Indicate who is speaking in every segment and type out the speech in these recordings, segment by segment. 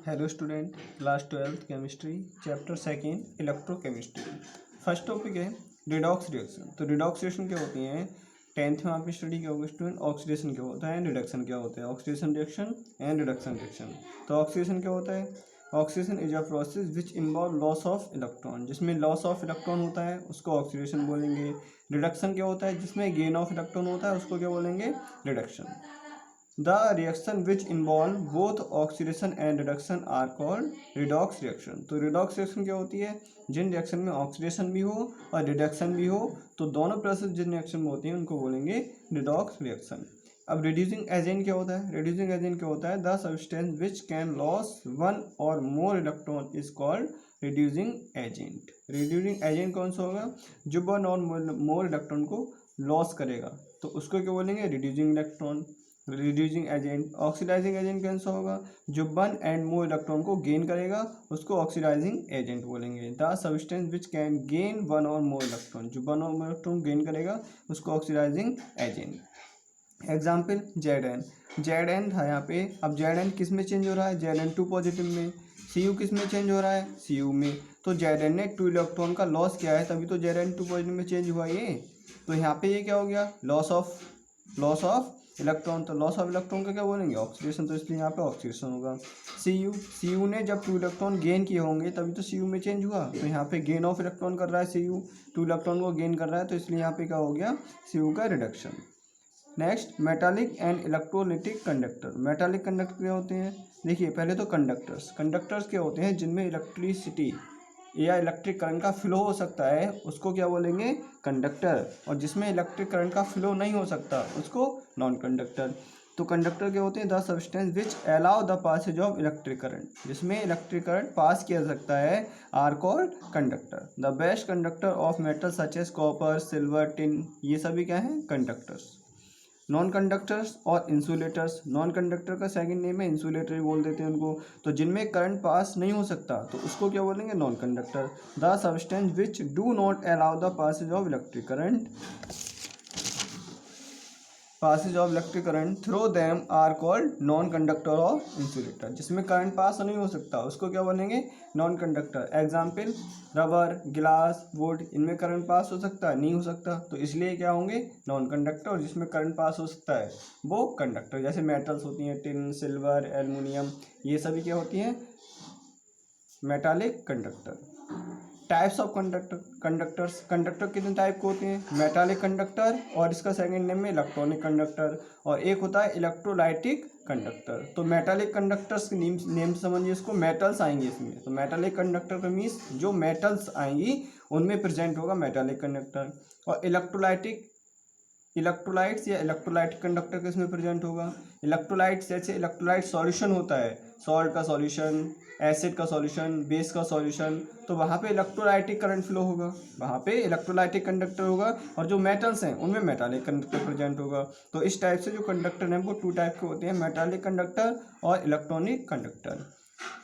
Speaker 1: Hello student, class 12th chemistry, chapter second electrochemistry. First topic है redox reaction. तो redox reaction क्या होती हैं? 10th में आपने स्टडी किया होगा स्टूडेंट। ऑक्सीडेशन क्या होता है, रिडक्शन क्या होता है। Oxidation reaction and reduction reaction. तो ऑक्सीडेशन क्या होता है? Oxidation is a process which involve loss of electron. जिसमें लॉस ऑफ इलेक्ट्रॉन होता है उसको ऑक्सीडेशन बोलेंगे। रिडक्शन क्या होता है? जिसमें गेन ऑफ इलेक्ट्रॉन होता है उसको क्या बोलेंगे? Reduction. The reaction which involve both oxidation and reduction are called redox reaction। तो redox reaction क्या होती है? जिन रिएक्शन में ऑक्सीडेशन भी हो और रिडक्शन भी हो, तो दोनों प्रोसेस जिन रिएक्शन में होती हैं उनको बोलेंगे रिडॉक्स रिएक्शन। अब रिड्यूसिंग एजेंट क्या होता है? रिड्यूसिंग एजेंट क्या होता है? The substance which can loss one or more electron is called reducing agent. Reducing agent कौन सा होगा? जो वन और मोर इलेक्ट्रॉन को लॉस करेगा, तो उसको क्या बोलेंगे? Reducing electron, reducing agent. Oxidising agent कौन सा होगा? जो वन एंड मोर इलेक्ट्रॉन को गेन करेगा उसको ऑक्सीडाइजिंग एजेंट बोलेंगे। The substance which can gain one or more electron, जो one or more electron gain करेगा उसको oxidising agent. Example Z N था यहाँ पे। अब जेड एन किस में चेंज हो रहा है? जेड एन टू पॉजिटिव में। सी यू किस में चेंज हो रहा है? सी यू में। तो जेड एन ने टू इलेक्ट्रॉन का लॉस किया है, तभी तो जेड एन टू पॉजिटिव में चेंज हुआ ये। तो यहाँ पे ये क्या हो गया? Loss of electron. तो लॉस ऑफ इलेक्ट्रॉन का क्या बोलेंगे? ऑक्सीडेशन। तो इसलिए यहाँ पे ऑक्सीडेशन होगा। सी यू ने जब टू इलेक्ट्रॉन गेन किए होंगे तभी तो सी यू में चेंज हुआ। तो यहाँ पे गेन ऑफ इलेक्ट्रॉन कर रहा है सी यू, टू इलेक्ट्रॉन को गेन कर रहा है, तो इसलिए यहाँ पे क्या हो गया? सी यू का reduction. Next metallic and electrolytic conductor. Metallic conductor क्या होते हैं? देखिए पहले तो कंडक्टर्स क्या होते हैं? जिनमें इलेक्ट्रिसिटी या इलेक्ट्रिक करंट का फ्लो हो सकता है उसको क्या बोलेंगे? कंडक्टर। और जिसमें इलेक्ट्रिक करंट का फ्लो नहीं हो सकता उसको नॉन कंडक्टर। तो कंडक्टर क्या होते हैं? The substance which allow the passage of electric current. जिसमें इलेक्ट्रिक करंट पास किया जा सकता है are called conductor. The best conductor of metal such as copper, silver, tin, ये सभी क्या हैं? कंडक्टर्स। नॉन कंडक्टर्स और इंसुलेटर्स। नॉन कंडक्टर का सेकंड नेम है इंसुलेटर, बोल देते हैं उनको। तो जिनमें करंट पास नहीं हो सकता तो उसको क्या बोलेंगे? Non conductor. The substance which do not allow the passage of electric current through them are called non conductor or insulator. जिसमें करंट पास नहीं हो सकता उसको क्या बोलेंगे? Non conductor. Example rubber, glass, wood, इनमें करंट पास हो सकता है? नहीं हो सकता, तो इसलिए क्या होंगे? Non conductor. और जिसमें करंट पास हो सकता है वो कंडक्टर। जैसे मेटल्स होती हैं, टिन, सिल्वर, एल्युमिनियम, ये सभी क्या होती हैं? Metallic conductor. Types of conductors. Conductor कितने टाइप के होते हैं? मेटालिक कंडक्टर, और इसका सेकंड नेम है इलेक्ट्रॉनिक कंडक्टर, और एक होता है इलेक्ट्रोलाइटिक कंडक्टर। तो मेटालिक कंडक्टर्स के नेम समझिए, इसको मेटल्स आएंगे इसमें। तो मेटालिक कंडक्टर का मीन्स जो मेटल्स आएंगी उनमें प्रेजेंट होगा मेटालिक कंडक्टर। और इलेक्ट्रोलाइट्स या इलेक्ट्रोलाइटिक कंडक्टर किसमें प्रेजेंट होगा? इलेक्ट्रोलाइट्स, जैसे इलेक्ट्रोलाइट सॉल्यूशन होता है, सॉल्ट का सॉल्यूशन, एसिड का सॉल्यूशन, बेस का सॉल्यूशन, तो वहाँ पे इलेक्ट्रोलाइटिक करंट फ्लो होगा, वहाँ पे इलेक्ट्रोलाइटिक कंडक्टर होगा। और जो मेटल्स हैं उनमें मेटालिक कंडक्टर प्रेजेंट होगा। तो इस टाइप से जो कंडक्टर हैं वो टू टाइप के होते हैं, मेटालिक कंडक्टर और इलेक्ट्रॉनिक कंडक्टर।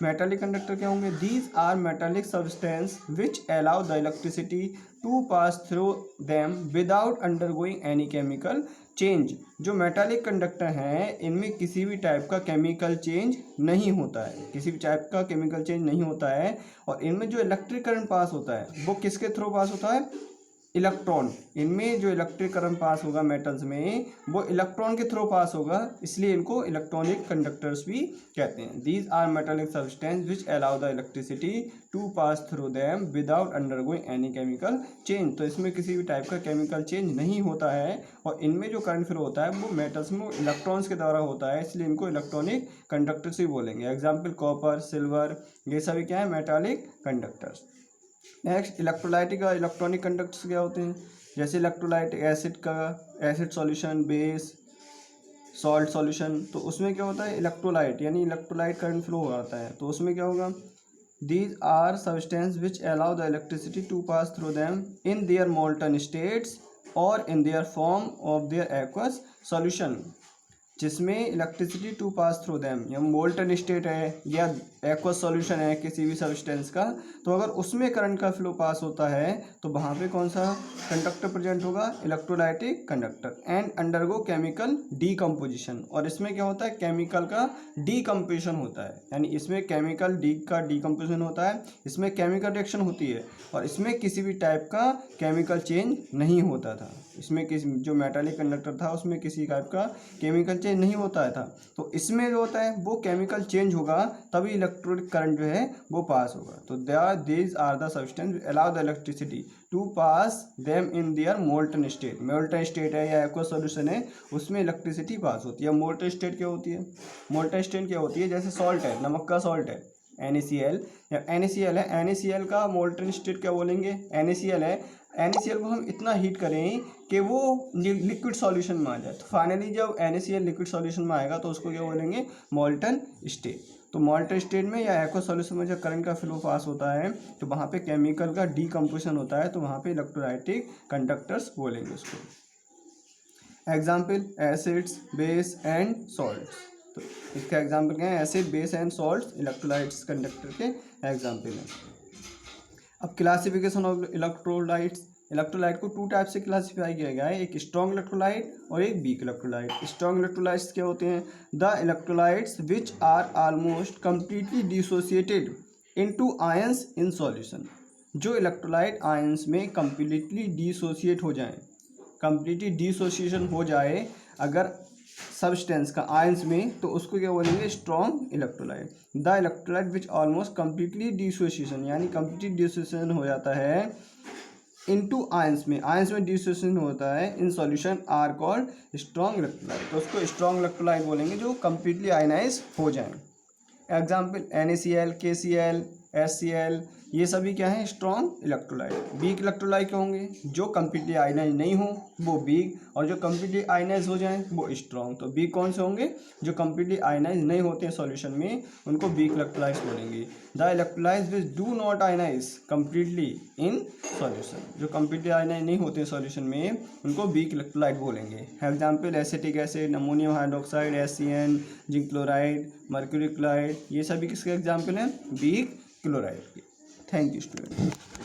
Speaker 1: मेटालिक कंडक्टर क्या होंगे? These are metallic substance which allow the electricity to pass through them without undergoing any chemical change. जो मेटालिक कंडक्टर हैं इनमें किसी भी टाइप का केमिकल चेंज नहीं होता है, किसी भी टाइप का केमिकल चेंज नहीं होता है। और इनमें जो इलेक्ट्रिक करंट पास होता है वो किसके थ्रू पास होता है? इलेक्ट्रॉन। इनमें जो इलेक्ट्रिक करंट पास होगा मेटल्स में वो इलेक्ट्रॉन के थ्रू पास होगा, इसलिए इनको इलेक्ट्रॉनिक कंडक्टर्स भी कहते हैं। These are metallic substance which allow the electricity to pass through them without undergoing any chemical change. तो इसमें किसी भी टाइप का केमिकल चेंज नहीं होता है, और इनमें जो करंट फ्लो होता है वो मेटल्स में इलेक्ट्रॉन्स के द्वारा होता है, इसलिए इनको इलेक्ट्रॉनिक कंडक्टर्स ही बोलेंगे। एग्जाम्पल कॉपर, सिल्वर, ये सभी क्या है? Metallic conductors. नेक्स्ट इलेक्ट्रोलाइटिक और इलेक्ट्रॉनिक कंडक्टर्स क्या होते हैं? जैसे electrolyte acid solution, base, salt solution, तो उसमें क्या होता है? इलेक्ट्रोलाइट, यानी इलेक्ट्रोलाइट करंट फ्लो आता है, तो उसमें क्या होगा? These are substance which allow the electricity to pass through them in their molten states और in their form of their aqueous solution. जिसमें electricity to pass through them, या मोल्टन स्टेट है या एक्वस सॉल्यूशन है किसी भी substance का, तो अगर उसमें करंट का फ्लो पास होता है तो वहाँ पे कौन सा कंडक्टर प्रेजेंट होगा, electrolytic conductor, and undergo chemical decomposition. और इसमें क्या होता है, केमिकल का डीकम्पोजिशन होता है, यानी इसमें केमिकल का डीकम्पोजिशन होता है, इसमें केमिकल रिएक्शन होती है और इसमें किसी भी टाइप का केमिकल चेंज नहीं होता था। इसमें किसी जो मेटालिक कंडक्टर था उसमें किसी टाइप का केमिकल चेंज नहीं होता था। तो इसमें जो होता है वो केमिकल चेंज होगा तभी इलेक्ट्रिक करंट जो है वो पास होगा। तो these are the substance allow the electricity to pass them in their molten state. Molten state है या एक्वस सॉल्यूशन है उसमें इलेक्ट्रिसिटी पास होती है। मोल्टन स्टेट क्या होती है, मोल्टन स्टेट क्या होती है, जैसे सॉल्ट है, नमक का सॉल्ट है NaCl, या NaCl है, NaCl का मोल्टन स्टेट क्या बोलेंगे, NaCl है। NaCl को हम इतना हीट करें कि वो लिक्विड सॉल्यूशन में आ जाए, तो फाइनली जब NaCl लिक्विड सॉल्यूशन में आएगा तो उसको क्या बोलेंगे, मोल्टन स्टेट। तो मोल्टन स्टेट में या एक्वस सॉल्यूशन में जब करंट का फ्लो पास होता है तो वहाँ पे केमिकल का डीकम्पोजिशन होता है, तो वहाँ पे इलेक्ट्रोलाइटिक कंडक्टर्स बोलेंगे उसको। Example acids, base and salts. तो इसका एग्जाम्पल क्या है, acid, base and salts electrolytes conductor के एग्जाम्पल हैं। अब क्लासिफिकेशन ऑफ इलेक्ट्रोलाइट्स। इलेक्ट्रोलाइट को टू टाइप से क्लासिफाई किया गया है, एक स्ट्रॉन्ग इलेक्ट्रोलाइट और एक वीक इलेक्ट्रोलाइट। स्ट्रॉन्ग इलेक्ट्रोलाइट्स क्या होते हैं, the electrolytes which are almost completely dissociated into ions in solution. जो इलेक्ट्रोलाइट आयंस में कम्प्लीटली डिसोसिएट हो जाए, कम्प्लीटली डिसोसिएशन हो जाए अगर सब्सटेंस का आयंस में, तो उसको क्या बोलेंगे, strong electrolyte. The electrolyte which almost completely dissociation, यानी कम्प्लीटली डिसोसिएशन हो जाता है इनटू आयंस में, आयंस में डिसोसिएशन होता है in solution, are called strong electrolyte. तो उसको स्ट्रॉन्ग इलेक्ट्रोलाइट बोलेंगे जो कम्प्लीटली आयनाइज हो जाए। एग्जाम्पल NaCl, KCl, HCl, ये सभी क्या है, स्ट्रॉन्ग इलेक्ट्रोलाइट। वीक इलेक्ट्रोलाइट क्या होंगे, जो कम्प्लीटली आयनाइज नहीं हो वो वीक, और जो कम्प्लीटली आयनाइज हो जाए वो स्ट्रॉन्ग। तो वीक कौन से होंगे, जो कम्प्लीटली आयनाइज नहीं होते हैं सॉल्यूशन में, उनको वीक इलेक्ट्रोलाइट्स बोलेंगे। The electrolytes which do not ionise completely in solution, जो कम्प्लीटली आयनाइज नहीं होते हैं सॉल्यूशन में, उनको वीक इलेक्ट्रोलाइट बोलेंगे। Example acetic acid, ammonium hydroxide, HCN, zinc chloride, mercury chloride, ये सभी किसके एग्जाम्पल हैं, वीक क्लोराइड के। Thank you student.